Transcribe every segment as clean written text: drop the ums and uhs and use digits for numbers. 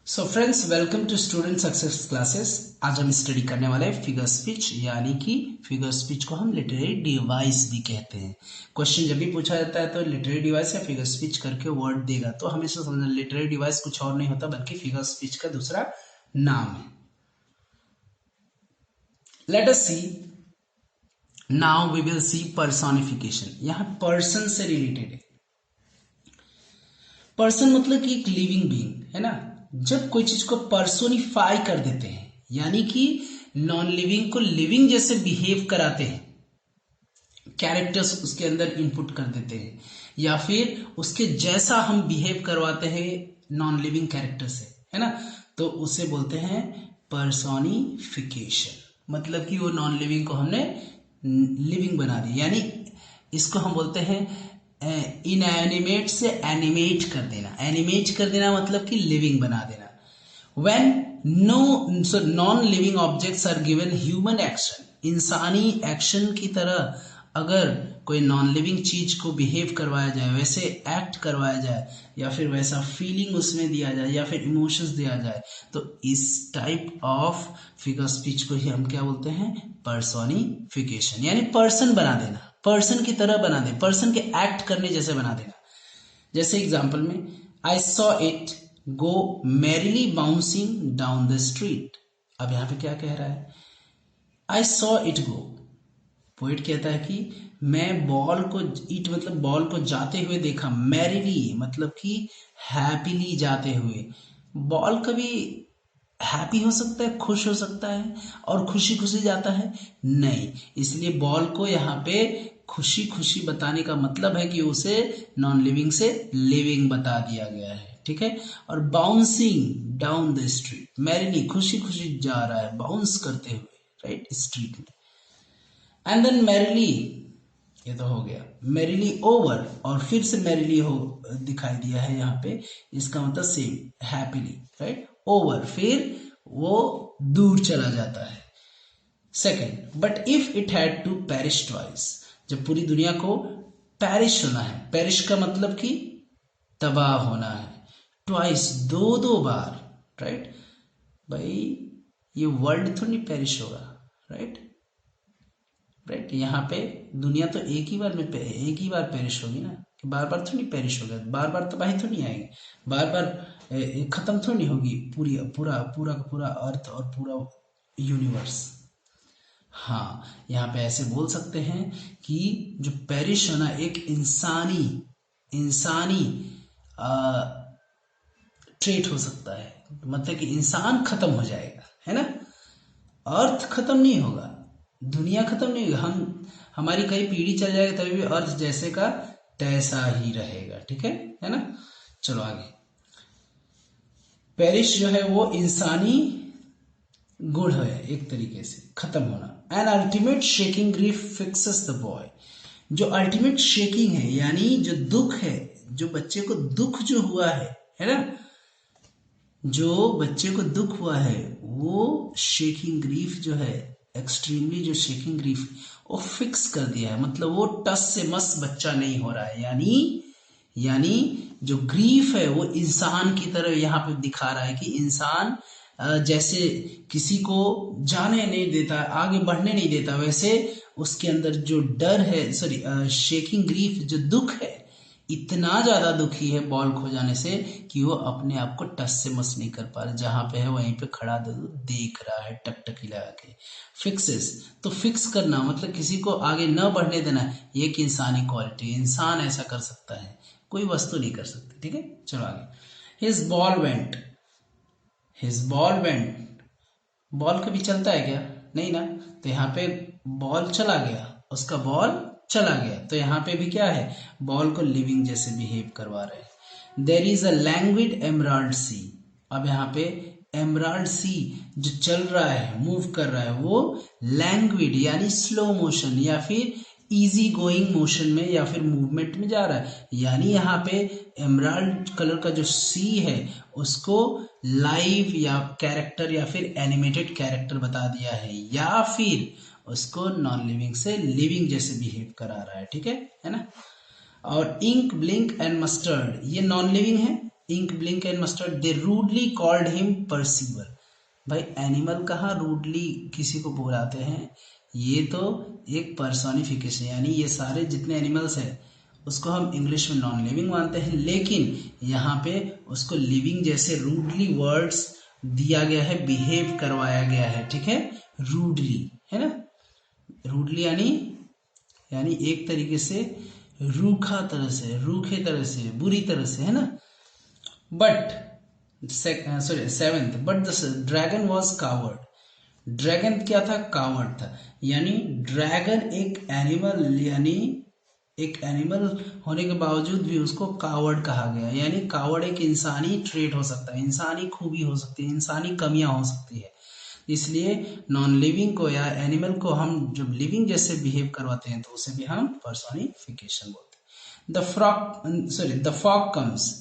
So friends, welcome to student success classes. आज हम study करने वाले हैं फिगर स्पीच, यानी कि फिगर स्पीच को हम लिटरेरी डिवाइस भी कहते हैं। क्वेश्चन जब भी पूछा जाता है तो लिटरेरी डिवाइस या फिगर स्पीच करके वर्ड देगा, तो हमेशा समझना लिटरेरी डिवाइस कुछ और नहीं होता बल्कि फिगर स्पीच का दूसरा नाम है। Let us see, now we will see personification. यहाँ पर्सन से रिलेटेड है। पर्सन मतलब कि एक लिविंग बीइंग है ना। जब कोई चीज को पर्सोनिफाई कर देते हैं, यानी कि नॉन लिविंग को लिविंग जैसे बिहेव कराते हैं, कैरेक्टर्स उसके अंदर इनपुट कर देते हैं, या फिर उसके जैसा हम बिहेव करवाते हैं नॉन लिविंग कैरेक्टर से, है ना, तो उसे बोलते हैं पर्सोनिफिकेशन। मतलब कि वो नॉन लिविंग को हमने लिविंग बना दिया, यानी इसको हम बोलते हैं इनएनिमेट से एनिमेट कर देना। एनिमेट कर देना मतलब कि लिविंग बना देना। When non living objects are given human action, इंसानी एक्शन की तरह अगर कोई नॉन लिविंग चीज को बिहेव करवाया जाए, वैसे एक्ट करवाया जाए, या फिर वैसा फीलिंग उसमें दिया जाए, या फिर इमोशंस दिया जाए, तो इस टाइप ऑफ फिगर स्पीच को ही हम क्या बोलते हैं? पर्सोनिफिकेशन, यानी पर्सन बना देना, पर्सन की तरह बना दे, पर्सन के एक्ट करने जैसे बना देना। जैसे एग्जाम्पल में, I saw it go merrily bouncing down the street. अब यहां पे क्या कह रहा है? I saw it go. Poet कहता है कि मैं बॉल को, इट मतलब बॉल को जाते हुए देखा, मैरिली मतलब कि हैप्पीली जाते हुए। बॉल कभी हैप्पी हो सकता है, खुश हो सकता है और खुशी खुशी जाता है? नहीं। इसलिए बॉल को यहाँ पे खुशी खुशी बताने का मतलब है कि उसे नॉन लिविंग से लिविंग बता दिया गया है, ठीक है। और bouncing down the street, merrily खुशी खुशी जा रहा है, बाउंस करते हुए, राइट, स्ट्रीट में। एंड देन मैरिली, ये तो हो गया। मैरिली ओवर, और फिर से मैरिली हो दिखाई दिया है यहाँ पे, इसका मतलब सेम, हैप्पीली, राइट। ओवर, फिर वो दूर चला जाता है। Second, but if it had to perish twice, जब पूरी दुनिया को पेरिश होना है, पेरिश का मतलब कि तबाह होना है, ट्वाइस दो दो बार, राइट। भाई ये वर्ल्ड तो नहीं पेरिश होगा, राइट, राइट। यहाँ पे दुनिया तो एक ही बार पेरिश होगी ना, कि बार बार तो नहीं पेरिश होगा, बार बार तबाही तो नहीं आएगी, बार बार खत्म तो नहीं होगी पूरी पूरा पूरा का पूरा अर्थ और पूरा यूनिवर्स। हाँ, यहाँ पे ऐसे बोल सकते हैं कि जो पेरिश होना एक इंसानी इंसानी ट्रेट हो सकता है, मतलब कि इंसान खत्म हो जाएगा, है ना। अर्थ खत्म नहीं होगा, दुनिया खत्म नहीं होगी, हमारी कई पीढ़ी चल जाएगी तभी भी अर्थ जैसे का तैसा ही रहेगा, ठीक है ना। चलो आगे। पेरिश जो है वो इंसानी गुण है, एक तरीके से खत्म होना। An ultimate shaking grief fixes the boy, जो अल्टीमेट शेकिंग है, यानी जो दुख है, जो बच्चे को दुख जो हुआ है ना, जो बच्चे को दुख हुआ है, वो शेकिंग ग्रीफ जो है, एक्सट्रीमली जो शेकिंग ग्रीफ, वो फिक्स कर दिया है, मतलब वो टस से मस बच्चा नहीं हो रहा है, यानी जो ग्रीफ है वो इंसान की तरह यहाँ पे दिखा रहा है कि इंसान जैसे किसी को जाने नहीं देता, आगे बढ़ने नहीं देता, वैसे उसके अंदर जो डर है, सॉरी, शेकिंग ग्रीफ जो दुख है, इतना ज्यादा दुखी है बॉल खो जाने से कि वो अपने आप को टस से मस नहीं कर पा रहा, जहां पे है वहीं पे खड़ा देख रहा है टकटकी लगा के। फिक्सेस, तो फिक्स करना मतलब किसी को आगे न बढ़ने देना, ये एक इंसानी क्वालिटी, इंसान ऐसा कर सकता है, कोई वस्तु नहीं कर सकती, ठीक है। चलो आगे। His ball went, his ball went, ball कभी चलता है क्या? नहीं ना। तो यहाँ पे बॉल चला गया, उसका बॉल चला गया, तो यहाँ पे भी क्या है? बॉल को लिविंग जैसे बिहेव करवा रहे हैं। देर इज अ लैंग्विड एमराल्ड सी, अब यहाँ पे एमराल्ड सी जो चल रहा है, मूव कर रहा है, वो लैंग्विड यानी स्लो मोशन या फिर इजी गोइंग मोशन में या फिर मूवमेंट में जा रहा है, यानी यहाँ पे एमराल्ड कलर का जो सी है उसको लाइव या कैरेक्टर या फिर एनिमेटेड कैरेक्टर बता दिया है, या फिर उसको नॉन लिविंग से लिविंग जैसे बिहेव करा रहा है, ठीक है ना। और इंक ब्लिंक एंड मस्टर्ड, ये नॉन लिविंग है, Ink Blink and Mustard they rudely called him Percival. भाई एनिमल कहाँ रूडली किसी को बुलाते हैं, ये तो एक पर्सोनिफिकेशन, यानी ये सारे जितने एनिमल्स हैं उसको हम इंग्लिश में नॉन लिविंग मानते हैं, लेकिन यहाँ पे उसको लिविंग जैसे रूडली वर्ड्स दिया गया है, बिहेव करवाया गया है, ठीक है, रूडली, है ना। रूडली यानी एक तरीके से रूखा तरह से, रूखे तरह से, बुरी तरह से, है ना। But seventh, but the dragon was coward. Dragon क्या था, कावर्ड था, यानी ड्रैगन एक एनिमल, यानी एक एनिमल होने के बावजूद भी उसको कावर्ड कहा गया। यानी कावर्ड एक इंसानी ट्रेट हो सकता है, इंसानी खूबी हो सकती है, इंसानी कमियां हो सकती है। इसलिए नॉन लिविंग को या एनिमल को हम जब लिविंग जैसे बिहेव करवाते हैं तो उसे भी हम पर्सोनिफिकेशन बोलते हैं। The fog comes.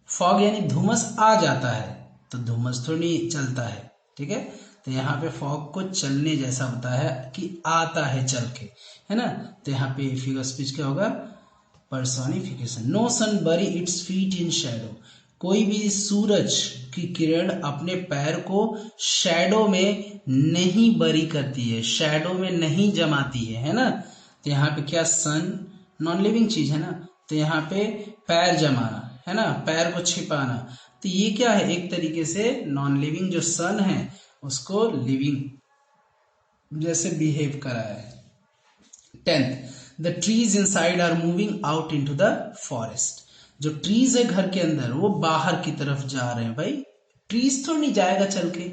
फॉग यानी धुमस आ जाता है, तो धुमस तो नहीं चलता है, ठीक है। तो यहाँ पे फॉग को चलने जैसा होता है कि आता है चल के, है ना। तो यहाँ पे फिगर स्पीच क्या होगा, पर्सोनिफिकेशन। नो सन बरी इट्स फीट इन शैडो। कोई भी सूरज की किरण अपने पैर को शैडो में नहीं बरी करती है, शैडो में नहीं जमाती है ना। तो यहाँ पे क्या, सन नॉन लिविंग चीज है ना, तो यहाँ पे पैर जमाना, है ना, पैर को छिपाना, तो ये क्या है, एक तरीके से नॉन लिविंग जो सन है उसको लिविंग जैसे बिहेव करा है। 10th, the trees inside are moving out into the forest. जो ट्रीज है घर के अंदर वो बाहर की तरफ जा रहे हैं। भाई ट्रीज तो नहीं जाएगा चल के,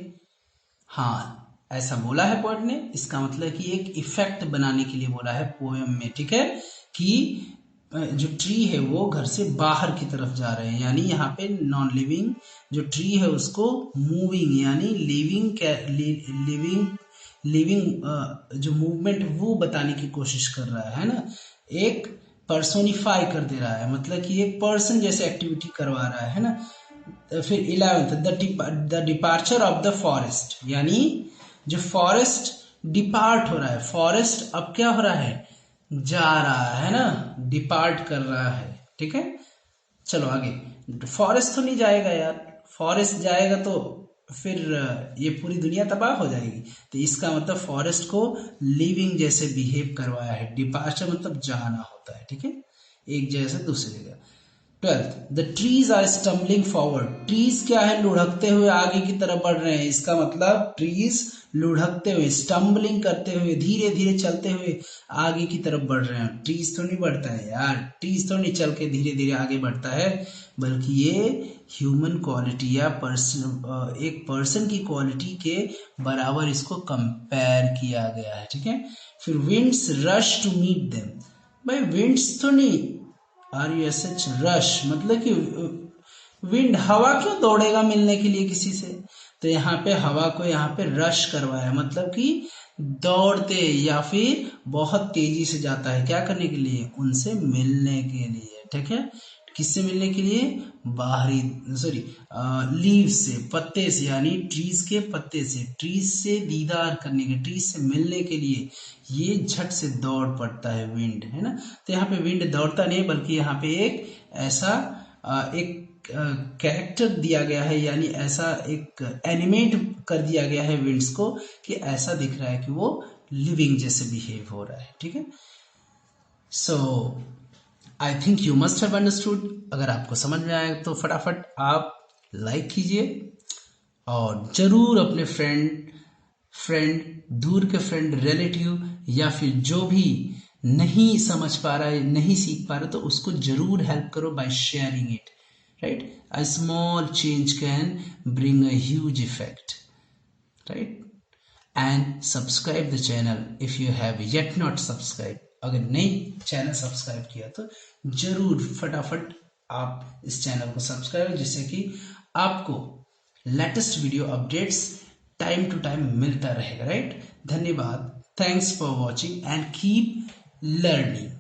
हाँ ऐसा बोला है पोएट ने, इसका मतलब कि एक इफेक्ट बनाने के लिए बोला है पोएम में, ठीक है, कि जो ट्री है वो घर से बाहर की तरफ जा रहे हैं। यानी यहाँ पे नॉन लिविंग जो ट्री है उसको मूविंग यानी लिविंग जो मूवमेंट वो बताने की कोशिश कर रहा है ना, एक पर्सोनिफाई कर दे रहा है, मतलब कि एक पर्सन जैसे एक्टिविटी करवा रहा है ना। फिर 11th, the departure of the forest, यानी जो फॉरेस्ट डिपार्ट हो रहा है, फॉरेस्ट अब क्या हो रहा है, जा रहा है ना, डिपार्ट कर रहा है, ठीक है। चलो आगे, फॉरेस्ट तो नहीं जाएगा यार, फॉरेस्ट जाएगा तो फिर ये पूरी दुनिया तबाह हो जाएगी, तो इसका मतलब फॉरेस्ट को लिविंग जैसे बिहेव करवाया है। डिपार्चर मतलब जाना होता है, ठीक है, एक जगह से दूसरी जगह। 12th, the trees are stumbling forward. Trees क्या है, लुढ़कते हुए आगे की तरफ बढ़ रहे हैं, इसका मतलब ट्रीज लुढ़कते हुए, स्टम्बलिंग करते हुए, धीरे धीरे चलते हुए आगे की तरफ बढ़ रहे हैं। ट्रीज तो नहीं बढ़ता है यार, ट्रीज तो नहीं चल के धीरे धीरे आगे बढ़ता है, बल्कि ये ह्यूमन क्वालिटी या एक पर्सन की क्वालिटी के बराबर इसको कंपेयर किया गया है, ठीक है। फिर winds rush to meet them. भाई विंड्स तो नहीं, RUSH रश मतलब कि विंड, हवा क्यों दौड़ेगा मिलने के लिए किसी से, तो यहाँ पे हवा को यहाँ पे रश करवाया, मतलब कि दौड़ते या फिर बहुत तेजी से जाता है, क्या करने के लिए, उनसे मिलने के लिए, ठीक है। किससे मिलने के लिए, बाहरी लीव से, पत्ते से, यानी ट्रीज के पत्ते से, ट्रीज से दीदार करने के, ट्रीज से मिलने के लिए ये झट से दौड़ पड़ता है विंड, है ना। तो यहाँ पे विंड दौड़ता नहीं बल्कि यहाँ पे एक ऐसा एक कैरेक्टर दिया गया है, यानी ऐसा एक एनिमेट कर दिया गया है विंड्स को कि ऐसा दिख रहा है कि वो लिविंग जैसे बिहेव हो रहा है, ठीक है। So I think you must have understood. अगर आपको समझ में आए तो फटाफट आप लाइक कीजिए और जरूर अपने फ्रेंड दूर के फ्रेंड, रिलेटिव या फिर जो भी नहीं समझ पा रहा है, नहीं सीख पा रहा, तो उसको जरूर हेल्प करो by sharing it, right? A small change can bring a huge effect, right? And subscribe the channel if you have yet not subscribed. अगर नहीं चैनल सब्सक्राइब किया तो जरूर फटाफट आप इस चैनल को सब्सक्राइब, जिससे कि आपको latest video updates time to time मिलता रहेगा, राइट। धन्यवाद, thanks for watching and keep learning.